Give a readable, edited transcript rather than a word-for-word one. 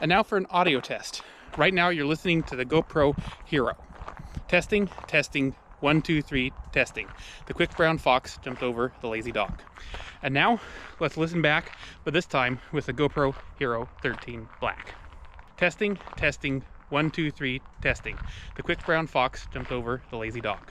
And now for an audio test. Right now you're listening to the GoPro Hero. Testing, testing, 1, 2, 3, testing. The quick brown fox jumped over the lazy dog. And now let's listen back, but this time with the GoPro Hero 13 Black. Testing, testing, 1, 2, 3, testing. The quick brown fox jumped over the lazy dog.